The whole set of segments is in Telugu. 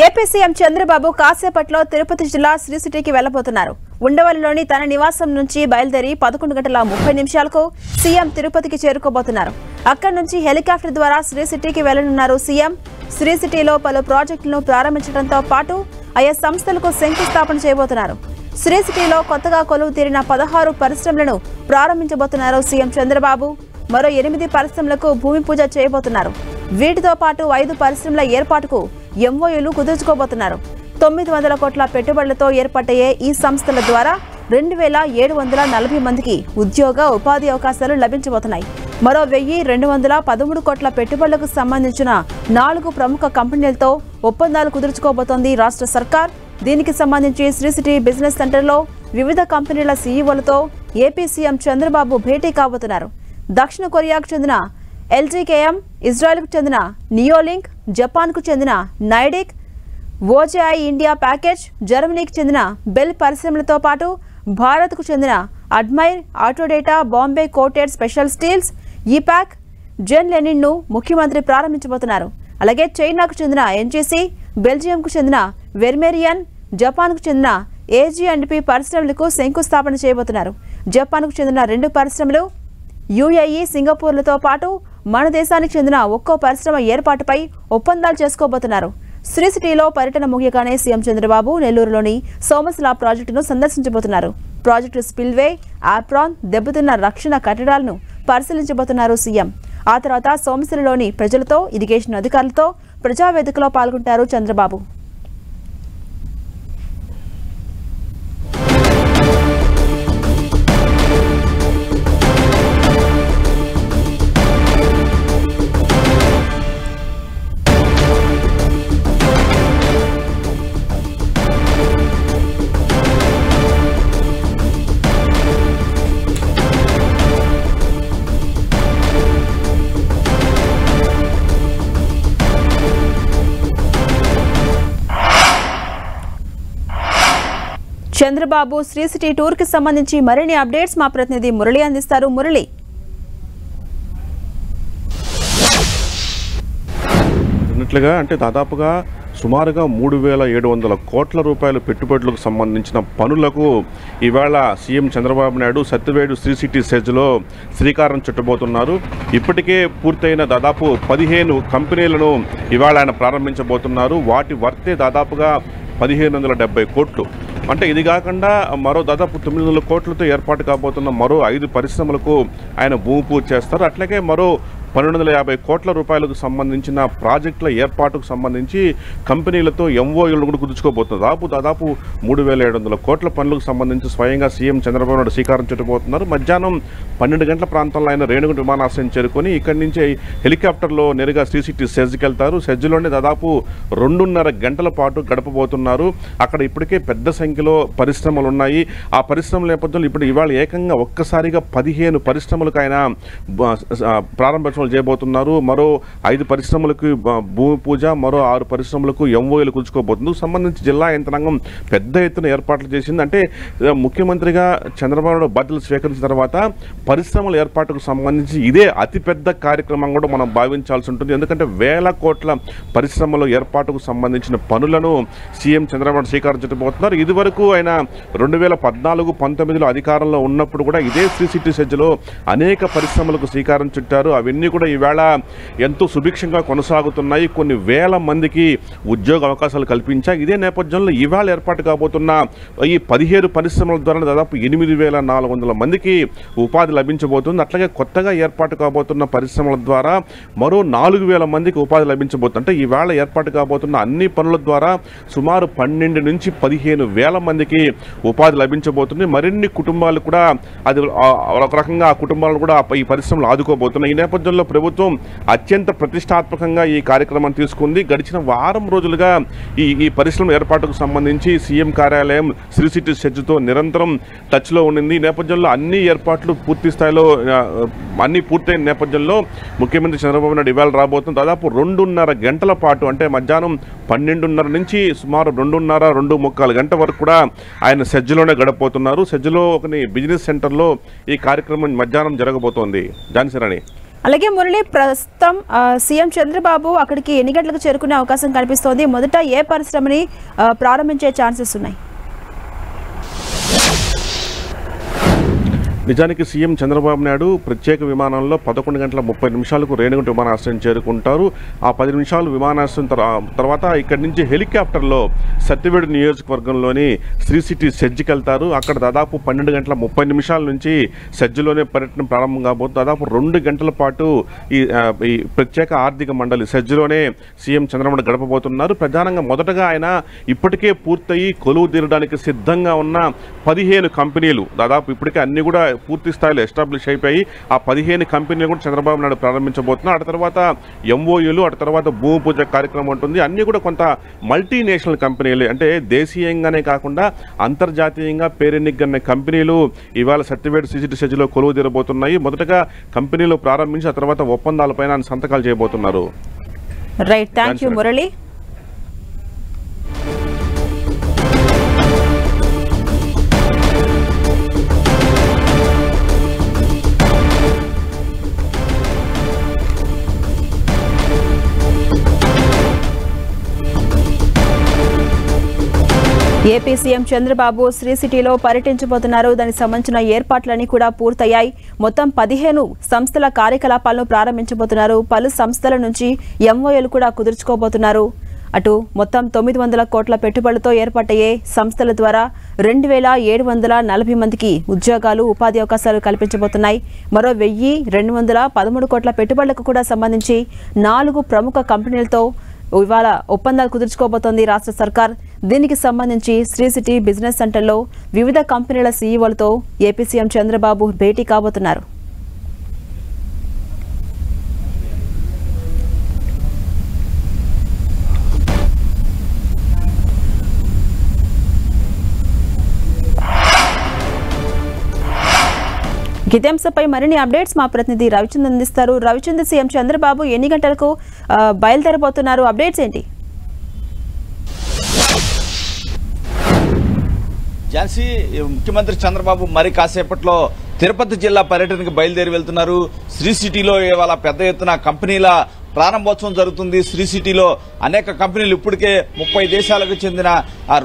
ఏపీ సీఎం చంద్రబాబు కాసేపట్లో తిరుపతి జిల్లా శ్రీ సిటీకి వెళ్లబోతున్నారు. ఉండవల్లిలోని తన నివాసం నుంచి బయలుదేరి 11:30 సీఎం తిరుపతికి చేరుకోబోతున్నారు. అక్కడి నుంచి హెలికాప్టర్ ద్వారా శ్రీ సిటీకి వెళ్లనున్నారు సీఎం. శ్రీ సిటీలో పలు ప్రాజెక్టులను ప్రారంభించడంతో పాటు ఆయా సంస్థలకు శంకుస్థాపన చేయబోతున్నారు. శ్రీ సిటీలో కొత్తగా కొలువు తీరిన 16 పరిశ్రమలను ప్రారంభించబోతున్నారు సీఎం చంద్రబాబు. మరో 8 పరిశ్రమలకు భూమి పూజ చేయబోతున్నారు. వీటితో పాటు 5 పరిశ్రమల ఏర్పాటుకు ఎంఓయూలు కుదుర్చుకోబోతున్నారు. 900 కోట్ల పెట్టుబడులతో ఏర్పాటయ్యే ఈ సంస్థల ద్వారా 2740 మందికి ఉద్యోగ ఉపాధి అవకాశాలు లభించబోతున్నాయి. మరో 1213 కోట్ల పెట్టుబడులకు సంబంధించిన 4 ప్రముఖ కంపెనీలతో ఒప్పందాలు కుదుర్చుకోబోతోంది రాష్ట్ర సర్కార్. దీనికి సంబంధించి శ్రీ సిటీ బిజినెస్ సెంటర్లో వివిధ కంపెనీల సీఈఓలతో ఏపీ సీఎం చంద్రబాబు భేటీ కాబోతున్నారు. దక్షిణ కొరియాకు చెందిన ఎల్జీకేఎం, ఇజ్రాయెల్కు చెందిన నియోలింక్, జపాన్కు చెందిన నైడిక్, ఓజేఐ ఇండియా ప్యాకేజ్, జర్మనీకి చెందిన బెల్ పరిశ్రమలతో పాటు భారత్కు చెందిన అడ్మైర్, Autodata, Bombay coated special steels, Epack, జెన్ లెనిన్ను ముఖ్యమంత్రి ప్రారంభించబోతున్నారు. అలాగే చైనాకు చెందిన ఎన్జీసీ, బెల్జియంకు చెందిన వెర్మేరియన్, జపాన్కు చెందిన ఏజీ&పి పరిశ్రమలకు శంకుస్థాపన చేయబోతున్నారు. జపాన్కు చెందిన 2 పరిశ్రమలు, యుఏఈ, సింగపూర్లతో పాటు మన దేశానికి చెందిన ఒక్కో పరిశ్రమ ఏర్పాటుపై ఒప్పందాలు చేసుకోబోతున్నారు. శ్రీ సిటీలో పర్యటన ముగియగానే సీఎం చంద్రబాబు నెల్లూరులోని సోమశిల ప్రాజెక్టును సందర్శించబోతున్నారు. ప్రాజెక్టు స్పిల్వే, ఆప్రాన్, దెబ్బతిన్న రక్షణ కట్టడాలను పరిశీలించబోతున్నారు సీఎం. ఆ తర్వాత సోమశిలలోని ప్రజలతో, ఇరిగేషన్ అధికారులతో ప్రజావేదికలో పాల్గొంటారు చంద్రబాబు. చంద్రబాబు శ్రీ సిటీ టూర్ కి సంబంధించి మరిన్ని అప్డేట్స్ మా ప్రతినిధి మురళి అందిస్తారు. మురళి, అంటే దాదాపుగా సుమారుగా 3700 కోట్ల రూపాయల పెట్టుబడులకు సంబంధించిన పనులకు ఇవాళ సీఎం చంద్రబాబు నాయుడు సత్యవేడు శ్రీ సిటీ సెజ్లో శ్రీకారం చుట్టబోతున్నారు. ఇప్పటికే పూర్తయిన దాదాపు 15 కంపెనీలను ఇవాళ ఆయన ప్రారంభించబోతున్నారు. వాటి వర్తే దాదాపుగా 1570 కోట్లు. అంటే ఇది కాకుండా మరో దాదాపు 900 కోట్లతో ఏర్పాటు కాబోతున్న మరో 5 పరిశ్రమలకు ఆయన భూమి పూజ చేస్తారు. అట్లాగే మరో 1250 కోట్ల రూపాయలకు సంబంధించిన ప్రాజెక్టుల ఏర్పాటుకు సంబంధించి కంపెనీలతో ఎంఓయూలను కూడా కుదుర్చుకోబోతున్నారు. దాదాపు 3700 కోట్ల పనులకు సంబంధించి స్వయంగా సీఎం చంద్రబాబు నాయుడు శ్రీకారం చుట్టబోతున్నారు. మధ్యాహ్నం 12 గంటల ప్రాంతంలో ఆయన రేణుగుంట విమానాశ్రయం చేరుకొని ఇక్కడి నుంచి హెలికాప్టర్లో నేరుగా శ్రీ సిటీ సెజ్కి వెళ్తారు. సెజ్లోనే దాదాపు 2.5 గంటల పాటు గడపబోతున్నారు. అక్కడ ఇప్పటికే పెద్ద సంఖ్యలో పరిశ్రమలు ఉన్నాయి. ఆ పరిశ్రమల నేపథ్యంలో ఇప్పుడు ఇవాళ ఏకంగా ఒక్కసారిగా 15 పరిశ్రమలకు ఆయన ప్రారంభోత్సవం చేయబోతున్నారు. మరో 5 పరిశ్రమలకు భూమి పూజ, మరో 6 పరిశ్రమలకు ఎంఓయూలు కుదుర్చుకోబోతుంది. సంబంధించి జిల్లా యంత్రాంగం పెద్ద ఎత్తున ఏర్పాట్లు చేసింది. అంటే ముఖ్యమంత్రిగా చంద్రబాబు బాధ్యతలు స్వీకరించిన తర్వాత పరిశ్రమల ఏర్పాటుకు సంబంధించి ఇదే అతిపెద్ద కార్యక్రమం కూడా మనం భావించాల్సి ఉంటుంది. ఎందుకంటే 1000 కోట్ల పరిశ్రమల ఏర్పాటుకు సంబంధించిన పనులను సీఎం చంద్రబాబు శ్రీకారం చుట్టబోతున్నారు. ఇదివరకు ఆయన 2014-19లో అధికారంలో ఉన్నప్పుడు కూడా ఇదే శ్రీ సిటీ సెజ్లో అనేక పరిశ్రమలకు శ్రీకారం చుట్టారు. అవన్నీ కూడా ఈవేళ ఎంతో సుభిక్షంగా కొనసాగుతున్నాయి. కొన్ని వేల మందికి ఉద్యోగ అవకాశాలు కల్పించాయి. ఇదే నేపథ్యంలో ఇవాళ ఏర్పాటు కాబోతున్న ఈ 17 పరిశ్రమల ద్వారా దాదాపు 8400 మందికి ఉపాధి లభించబోతుంది. అట్లాగే కొత్తగా ఏర్పాటు కాబోతున్న పరిశ్రమల ద్వారా మరో 4000 మందికి ఉపాధి లభించబోతుంది. అంటే ఈవేళ ఏర్పాటు కాబోతున్న అన్ని పనుల ద్వారా సుమారు 12 నుంచి 15,000 మందికి ఉపాధి లభించబోతుంది. మరిన్ని కుటుంబాలు కూడా అది ఒక రకంగా ఆ కుటుంబాలను కూడా ఈ పరిశ్రమలు ఆదుకోబోతున్నాయి. ఈ నేపథ్యంలో ప్రభుత్వం అత్యంత ప్రతిష్టాత్మకంగా ఈ కార్యక్రమం తీసుకుంది. గడిచిన వారం రోజులుగా ఈ పరిశ్రమ ఏర్పాటుకు సంబంధించి సీఎం కార్యాలయం శ్రీ సిటీ సెజ్తో నిరంతరం టచ్లో ఉండింది. ఈ నేపథ్యంలో అన్ని ఏర్పాట్లు పూర్తి స్థాయిలో అన్ని పూర్తయిన నేపథ్యంలో ముఖ్యమంత్రి చంద్రబాబు నాయుడు ఇవాళ రాబోతుంది. దాదాపు 2.5 గంటల పాటు, అంటే మధ్యాహ్నం 12:30 నుంచి సుమారు 2.5-2.25 గంట వరకు కూడా ఆయన సెజ్లోనే గడపబోతున్నారు. సెజ్లో ఒక బిజినెస్ సెంటర్లో ఈ కార్యక్రమం మధ్యాహ్నం జరగబోతోంది. జాన్సీ రాణి. అలాగే మురళి, ప్రస్తుతం సీఎం చంద్రబాబు అక్కడికి ఎన్ని గంటలకు చేరుకునే అవకాశం కనిపిస్తోంది? మొదట ఏ పరిశ్రమని ప్రారంభించే ఛాన్సెస్ ఉన్నాయి? నిజానికి సీఎం చంద్రబాబు నాయుడు ప్రత్యేక విమానంలో 11:30 రేణిగుంట విమానాశ్రయం చేరుకుంటారు. ఆ 10 నిమిషాలు విమానాశ్రయం తర్వాత ఇక్కడి నుంచి హెలికాప్టర్లో సత్యవేడు నియోజకవర్గంలోని శ్రీ సిటీ సెజ్కి వెళ్తారు. అక్కడ దాదాపు 12:30 నుంచి సెజ్లోనే పర్యటన ప్రారంభం కాబోతుంది. దాదాపు 2 గంటల పాటు ఈ ప్రత్యేక ఆర్థిక మండలి సెజ్లోనే సీఎం చంద్రబాబు గడపబోతున్నారు. ప్రధానంగా మొదటగా ఆయన ఇప్పటికే పూర్తయి కొలువు తీరడానికి సిద్ధంగా ఉన్న 15 కంపెనీలు, దాదాపు ఇప్పటికే అన్ని కూడా పూర్తి స్థాయిలో ఎస్టాబ్లిష్ అయిపోయి ఆ 15 కంపెనీలు కూడా చంద్రబాబు నాయుడు ప్రారంభించబోతున్నారు. ఆ తర్వాత ఎంఓయూలు, ఆ తర్వాత భూమి పూజ కార్యక్రమం ఉంటుంది. అన్నీ కూడా కొంత మల్టీనేషనల్ కంపెనీలు, అంటే దేశీయంగానే కాకుండా అంతర్జాతీయంగా పేరెన్నికన్న కంపెనీలు ఇవాళ సత్యవేడు సిసిటి సెజ్లో కొలువు తీరబోతున్నాయి. మొదటగా కంపెనీలు ప్రారంభించి ఆ తర్వాత ఒప్పందాలపైన సంతకాలు చేయబోతున్నారు. Right, thank you Murali. AP CM Chandrababu శ్రీ సిటీలో పర్యటించబోతున్నారు. దానికి సంబంధించిన ఏర్పాట్లన్నీ కూడా పూర్తయ్యాయి. మొత్తం 15 సంస్థల కార్యకలాపాలను ప్రారంభించబోతున్నారు. పలు సంస్థల నుంచి ఎంఓఏలు కూడా కుదుర్చుకోబోతున్నారు. అటు మొత్తం 900 కోట్ల పెట్టుబడులతో ఏర్పాటయ్యే సంస్థల ద్వారా 2740 మందికి ఉద్యోగాలు, ఉపాధి అవకాశాలు కల్పించబోతున్నాయి. మరో 1213 కోట్ల పెట్టుబడులకు కూడా సంబంధించి 4 ప్రముఖ కంపెనీలతో ఇవాళ ఒప్పందాలు కుదుర్చుకోబోతోంది రాష్ట్ర సర్కార్. దీనికి సంబంధించి శ్రీ సిటీ బిజినెస్ సెంటర్లో వివిధ కంపెనీల సీఈఓలతో ఏపీ సీఎం చంద్రబాబు భేటీ కాబోతున్నారు. ఇదే అంశంపై మరిన్ని అప్డేట్స్ మా ప్రతినిధి రవిచంద్ర అందిస్తారు. రవిచంద్ర, సీఎం చంద్రబాబు ఎన్ని గంటలకు బయలుదేరబోతున్నారు? అప్డేట్స్ ఏంటి? ఝాన్సీ, ముఖ్యమంత్రి చంద్రబాబు మరి కాసేపట్లో తిరుపతి జిల్లా పర్యటనకు బయలుదేరి వెళ్తున్నారు. శ్రీ సిటీలో ఇవాళ పెద్ద ఎత్తున కంపెనీల ప్రారంభోత్సవం జరుగుతుంది. శ్రీ సిటీలో అనేక కంపెనీలు, ఇప్పటికే 30 దేశాలకు చెందిన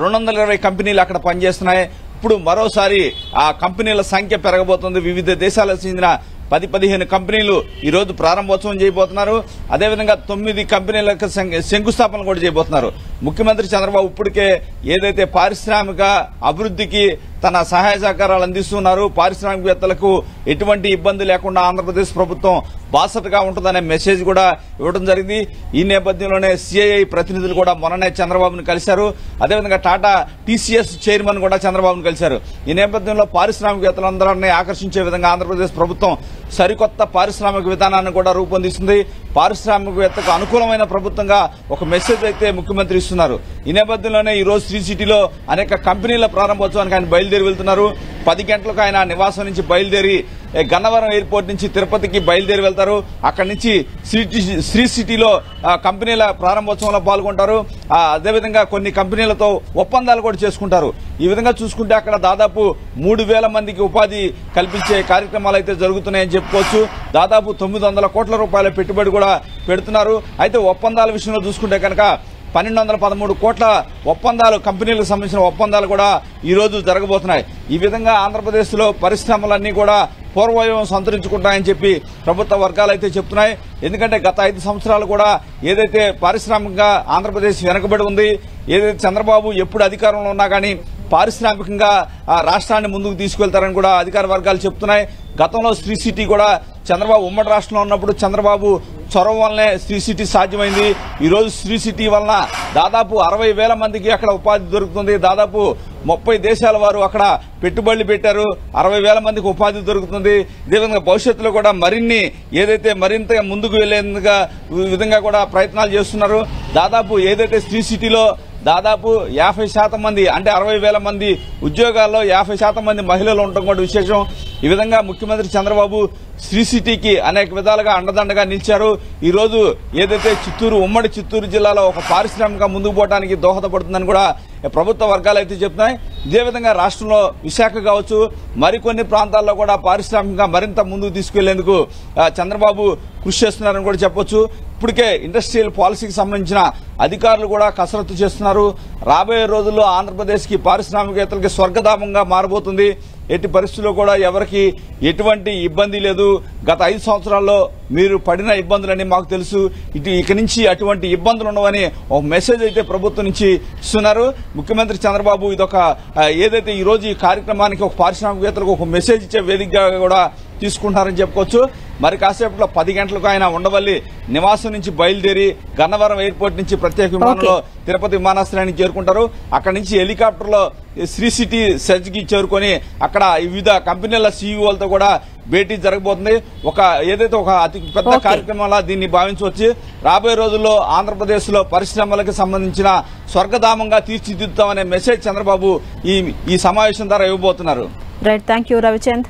220 కంపెనీలు అక్కడ పనిచేస్తున్నాయి. ఇప్పుడు మరోసారి ఆ కంపెనీల సంఖ్య పెరగబోతుంది. వివిధ దేశాలకు చెందిన 10-15 కంపెనీలు ఈ రోజు ప్రారంభోత్సవం చేయబోతున్నారు. అదేవిధంగా 9 కంపెనీలకు శంకుస్థాపన కూడా చేయబోతున్నారు. ముఖ్యమంత్రి చంద్రబాబు ఇప్పటికే ఏదైతే పారిశ్రామిక అభివృద్ధికి తన సహాయ సహకారాలు అందిస్తున్నారు, పారిశ్రామికవేత్తలకు ఎటువంటి ఇబ్బంది లేకుండా ఆంధ్రప్రదేశ్ ప్రభుత్వం బాసటగా ఉంటుందనే మెసేజ్ కూడా ఇవ్వడం జరిగింది. ఈ నేపథ్యంలోనే సిఐఐ ప్రతినిధులు కూడా మొన్ననే చంద్రబాబును కలిశారు. అదేవిధంగా టాటా టీసీఎస్ చైర్మన్ కూడా చంద్రబాబును కలిశారు. ఈ నేపథ్యంలో పారిశ్రామికవేత్తలందరినీ ఆకర్షించే విధంగా ఆంధ్రప్రదేశ్ ప్రభుత్వం సరికొత్త పారిశ్రామిక విధానాన్ని కూడా రూపొందిస్తుంది. పారిశ్రామికవేత్తకు అనుకూలమైన ప్రభుత్వంగా ఒక మెసేజ్ అయితే ముఖ్యమంత్రి ఇస్తున్నారు. ఈ నేపథ్యంలోనే ఈ రోజు శ్రీ సిటీలో అనేక కంపెనీల ప్రారంభోత్సవానికి ఆయన బయలుదేరి వెళ్తున్నారు. 10 గంటలకు ఆయన నివాసం నుంచి బయలుదేరి గన్నవరం ఎయిర్పోర్ట్ నుంచి తిరుపతికి బయలుదేరి వెళ్తారు. అక్కడి నుంచి శ్రీ సిటీలో కంపెనీల ప్రారంభోత్సవంలో పాల్గొంటారు. అదేవిధంగా కొన్ని కంపెనీలతో ఒప్పందాలు కూడా చేసుకుంటారు. ఈ విధంగా చూసుకుంటే అక్కడ దాదాపు 3000 మందికి ఉపాధి కల్పించే కార్యక్రమాలు అయితే జరుగుతున్నాయని చెప్పుకోవచ్చు. దాదాపు 900 కోట్ల రూపాయల పెట్టుబడి కూడా పెడుతున్నారు. అయితే ఒప్పందాల విషయంలో చూసుకుంటే కనుక 1213 కోట్ల ఒప్పందాలు, కంపెనీలకు సంబంధించిన ఒప్పందాలు కూడా ఈ రోజు జరగబోతున్నాయి. ఈ విధంగా ఆంధ్రప్రదేశ్ లో పరిశ్రమలన్నీ కూడా పూర్వవైభవం సంతరించుకుంటాయని చెప్పి ప్రభుత్వ వర్గాలు అయితే చెప్తున్నాయి. ఎందుకంటే గత 5 సంవత్సరాలు కూడా ఏదైతే పారిశ్రామికంగా ఆంధ్రప్రదేశ్ వెనకబడి ఉంది, ఏదైతే చంద్రబాబు ఎప్పుడు అధికారంలో ఉన్నా కానీ పారిశ్రామికంగా రాష్ట్రాన్ని ముందుకు తీసుకెళ్తారని కూడా అధికార వర్గాలు చెప్తున్నాయి. గతంలో శ్రీ సిటీ కూడా చంద్రబాబు ఉమ్మడి రాష్ట్రంలో ఉన్నప్పుడు చంద్రబాబు చొరవ వల్లనే శ్రీ సిటీ సాధ్యమైంది. ఈ రోజు శ్రీ సిటీ వలన దాదాపు 60,000 మందికి అక్కడ ఉపాధి దొరుకుతుంది. దాదాపు 30 దేశాల వారు అక్కడ పెట్టుబడులు పెట్టారు. 60,000 మందికి ఉపాధి దొరుకుతుంది. ఇదేవిధంగా భవిష్యత్తులో కూడా మరింత ముందుకు వెళ్లేందుకు విధంగా కూడా ప్రయత్నాలు చేస్తున్నారు. దాదాపు ఏదైతే శ్రీ సిటీలో దాదాపు 50% మంది అంటే 60,000 మంది ఉద్యోగాల్లో 50% మంది మహిళలు ఉండటం కూడా విశేషం. ఈ విధంగా ముఖ్యమంత్రి చంద్రబాబు శ్రీ సిటీకి అనేక విధాలుగా అండదండగా నిలిచారు. ఈ రోజు ఏదైతే ఉమ్మడి చిత్తూరు జిల్లాలో ఒక పారిశ్రామిక ముందుకు పోవడానికి దోహదపడుతుందని కూడా ప్రభుత్వ వర్గాలు అయితే చెప్తున్నాయి. ఇదే విధంగా రాష్ట్రంలో విశాఖ కావచ్చు మరికొన్ని ప్రాంతాల్లో కూడా పారిశ్రామికంగా మరింత ముందుకు తీసుకెళ్లేందుకు చంద్రబాబు కృషి చేస్తున్నారని కూడా చెప్పొచ్చు. ఇప్పటికే ఇండస్ట్రియల్ పాలసీకి సంబంధించిన అధికారులు కూడా కసరత్తు చేస్తున్నారు. రాబోయే రోజుల్లో ఆంధ్రప్రదేశ్కి పారిశ్రామికవేత్తలకి స్వర్గధామంగా మారబోతుంది. ఎట్టి పరిస్థితుల్లో కూడా ఎవరికి ఎటువంటి ఇబ్బంది లేదు. గత 5 సంవత్సరాల్లో మీరు పడిన ఇబ్బందులని మాకు తెలుసు. ఇక నుంచి అటువంటి ఇబ్బందులు ఉండవని ఒక మెసేజ్ అయితే ప్రభుత్వం నుంచి ఇస్తున్నారు. ముఖ్యమంత్రి చంద్రబాబు ఇదొక ఏదైతే ఈ రోజు ఈ కార్యక్రమానికి ఒక పారిశ్రామికవేత్తలకు ఒక మెసేజ్ ఇచ్చే వేదికగా కూడా తీసుకుంటున్నారని చెప్పుకోవచ్చు. మరి కాసేపట్లో 10 గంటలకు ఆయన ఉండవల్లి నివాసం నుంచి బయలుదేరి గన్నవరం ఎయిర్పోర్ట్ నుంచి ప్రత్యేక విమానంలో తిరుపతి విమానాశ్రయానికి చేరుకుంటారు. అక్కడి నుంచి హెలికాప్టర్లో శ్రీ సిటీ సెజ్కి చేరుకొని అక్కడ వివిధ కంపెనీల సీఈఓలతో కూడా భేటీ జరగబోతుంది. ఏదైతే ఒక అతి పెద్ద కార్యక్రమంలా దీన్ని భావించవచ్చు. రాబోయే రోజుల్లో ఆంధ్రప్రదేశ్ లో పరిశ్రమలకు సంబంధించిన స్వర్గధామంగా తీర్చిదిద్దుతామనే మెసేజ్ చంద్రబాబు ఈ సమావేశం ద్వారా ఇవ్వబోతున్నారు. Right, thank you Ravichand.